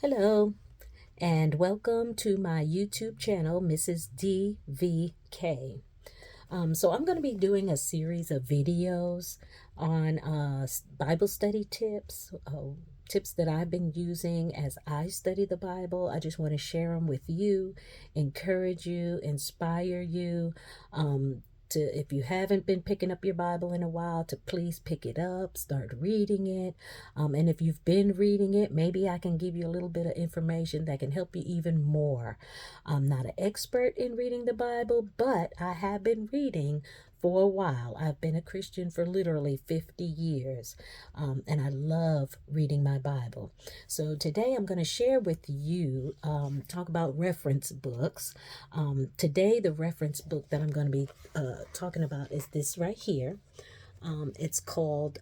Hello, and welcome to my YouTube channel, Mrs. DVK. So I'm going to be doing a series of videos on Bible study tips, tips that I've been using as I study the Bible. I just want to share them with you, encourage you, inspire you. If you haven't been picking up your Bible in a while, to please pick it up, start reading it. And if you've been reading it, maybe I can give you a little bit of information that can help you even more. I'm not an expert in reading the Bible, but I have been reading for a while. I've been a Christian for literally 50 years, and I love reading my Bible. So today I'm going to share with you, talk about reference books. Today, the reference book that I'm going to be talking about is this right here. It's called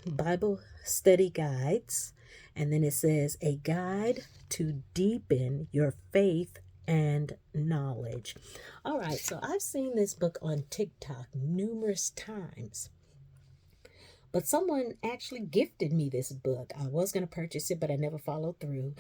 Bible Study Guides, and then it says A Guide to Deepen Your Faith and Knowledge. All right, so I've seen this book on TikTok numerous times, but someone actually gifted me this book. I was going to purchase it, but I never followed through.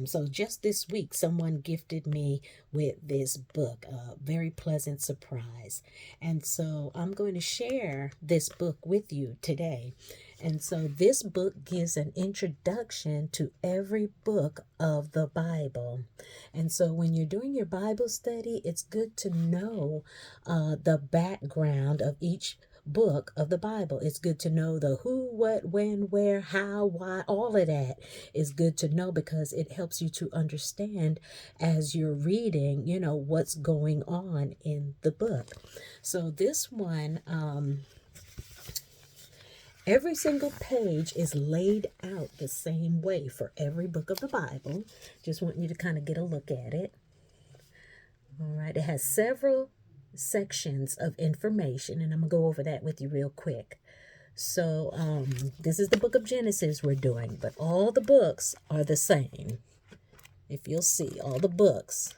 So just this week, someone gifted me with this book, a very pleasant surprise. And so I'm going to share this book with you today. And so this book gives an introduction to every book of the Bible. And so when you're doing your Bible study, it's good to know the background of each book of the Bible. It's good to know the who, what, when, where, how, why, all of that is good to know, because it helps you to understand as you're reading, what's going on in the book. So this one, every single page is laid out the same way for every book of the Bible. Just want you to kind of get a look at it. All right, it has several sections of information, and I'm going to go over that with you real quick. So this is the book of Genesis we're doing, but all the books are the same. If you'll see, all the books,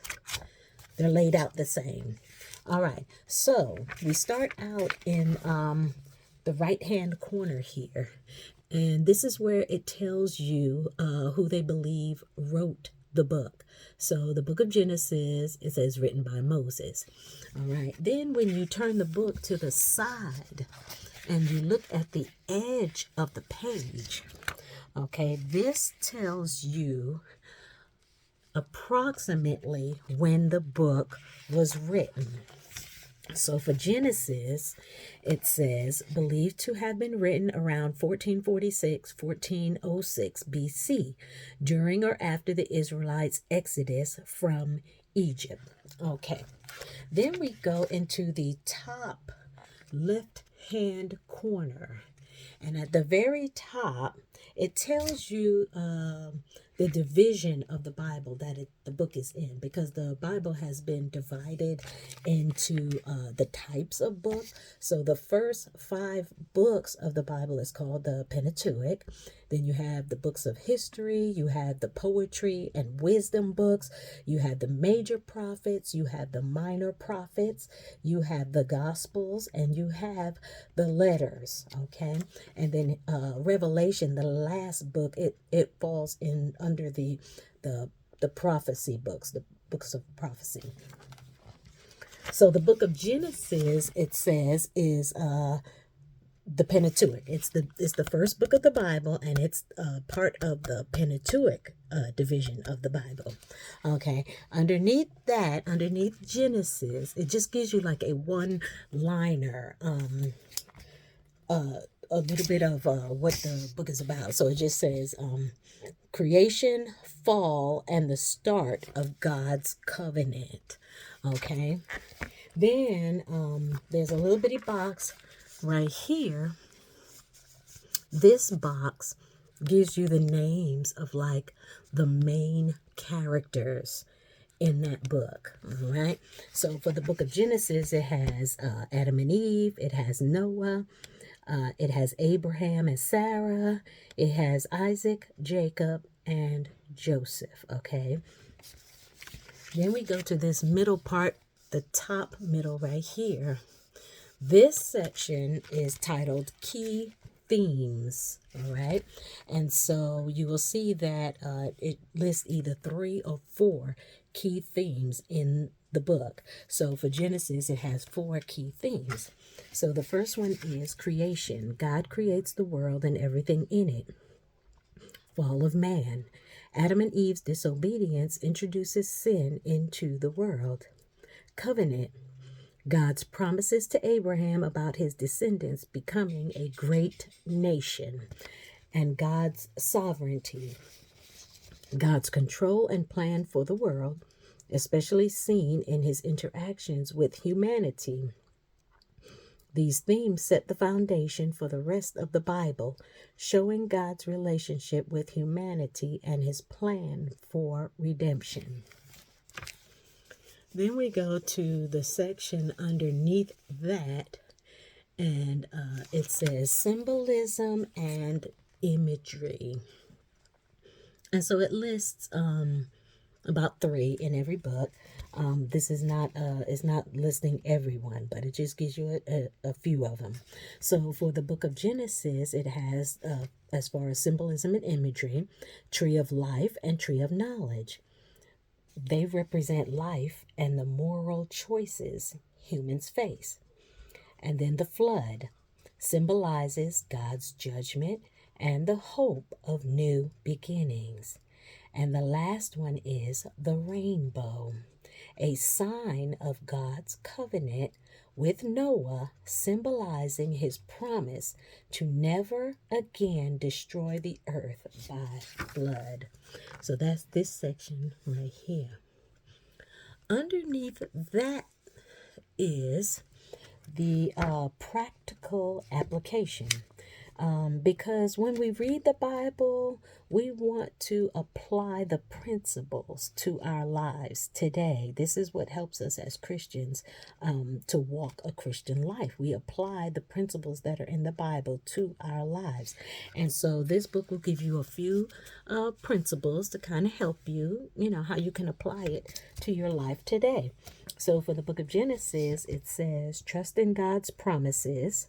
they're laid out the same. All right, so we start out in the right-hand corner here, and this is where it tells you who they believe wrote the book. So the book of Genesis, it says written by Moses. All right. Then when you turn the book to the side and you look at the edge of the page, okay, this tells you approximately when the book was written. So for Genesis, it says believed to have been written around 1446, 1406 BC, during or after the Israelites' exodus from Egypt. Okay, then we go into the top left-hand corner, and at the very top, it tells you the division of the Bible that the book is in, because the Bible has been divided into the types of book. So the first 5 books of the Bible is called the Pentateuch. Then you have the books of history, you have the poetry and wisdom books, you have the major prophets, you have the minor prophets, you have the Gospels, and you have the letters, okay? And then Revelation, the last book, it falls in under the prophecy books, the books of prophecy. So the book of Genesis, it says, is the Pentateuch. It's the first book of the Bible, and it's part of the Pentateuch division of the Bible. Okay, underneath Genesis, it just gives you like a one-liner, a little bit of what the book is about. So it just says creation, fall, and the start of God's covenant. Okay, then there's a little bitty box right here. This box gives you the names of like the main characters in that book. All right, so for the book of Genesis, it has Adam and Eve, it has Noah, it has Abraham and Sarah, it has Isaac, Jacob, and Joseph. Okay, then we go to this middle part, the top middle right here. This section is titled Key themes. All right. And so you will see that it lists either 3 or 4 key themes in the book. So for Genesis, it has 4 key themes. So the first one is creation. God creates the world and everything in it. Fall of man. Adam and Eve's disobedience introduces sin into the world. Covenant. God's promises to Abraham about his descendants becoming a great nation. And God's sovereignty. God's control and plan for the world, especially seen in his interactions with humanity. These themes set the foundation for the rest of the Bible, showing God's relationship with humanity and his plan for redemption. Then we go to the section underneath that, and it says symbolism and imagery. And so it lists about 3 in every book. This is not it's not listing everyone, but it just gives you a few of them. So for the book of Genesis, it has as far as symbolism and imagery, tree of life and tree of knowledge. They represent life and the moral choices humans face. And then the flood symbolizes God's judgment and the hope of new beginnings. And the last one is the rainbow, a sign of God's covenant with Noah, symbolizing his promise to never again destroy the earth by flood. So that's this section right here. Underneath that is the practical application. Because when we read the Bible, we want to apply the principles to our lives today. This is what helps us as Christians to walk a Christian life. We apply the principles that are in the Bible to our lives. And so this book will give you a few principles to kind of help you, how you can apply it to your life today. So for the book of Genesis, it says, trust in God's promises,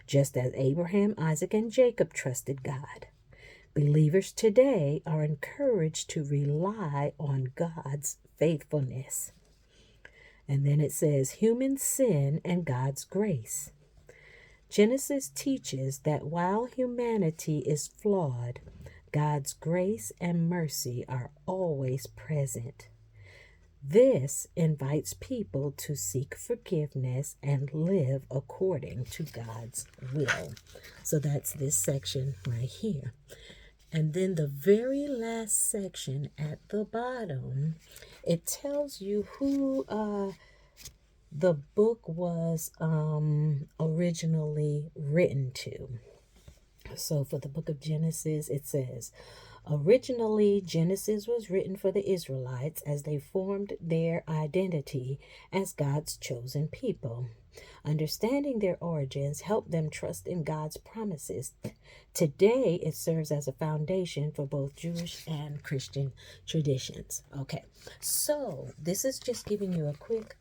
just as Abraham, Isaac, and Jacob trusted God. Believers today are encouraged to rely on God's faithfulness. And then it says, human sin and God's grace. Genesis teaches that while humanity is flawed, God's grace and mercy are always present. This invites people to seek forgiveness and live according to God's will. So that's this section right here. And then the very last section at the bottom, it tells you who the book was originally written to. So for the book of Genesis, it says, originally, Genesis was written for the Israelites as they formed their identity as God's chosen people. Understanding their origins helped them trust in God's promises. Today, it serves as a foundation for both Jewish and Christian traditions. Okay, so this is just giving you a quick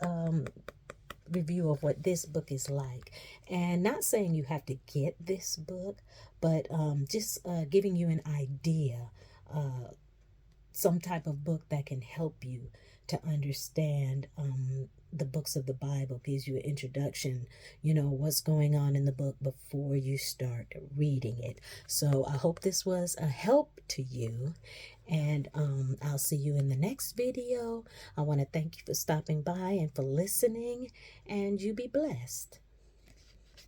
review of what this book is like, and not saying you have to get this book, but just giving you an idea, some type of book that can help you to understand the books of the Bible, gives you an introduction, what's going on in the book before you start reading it. So I hope this was a help to you, and I'll see you in the next video. I want to thank you for stopping by and for listening, and you be blessed.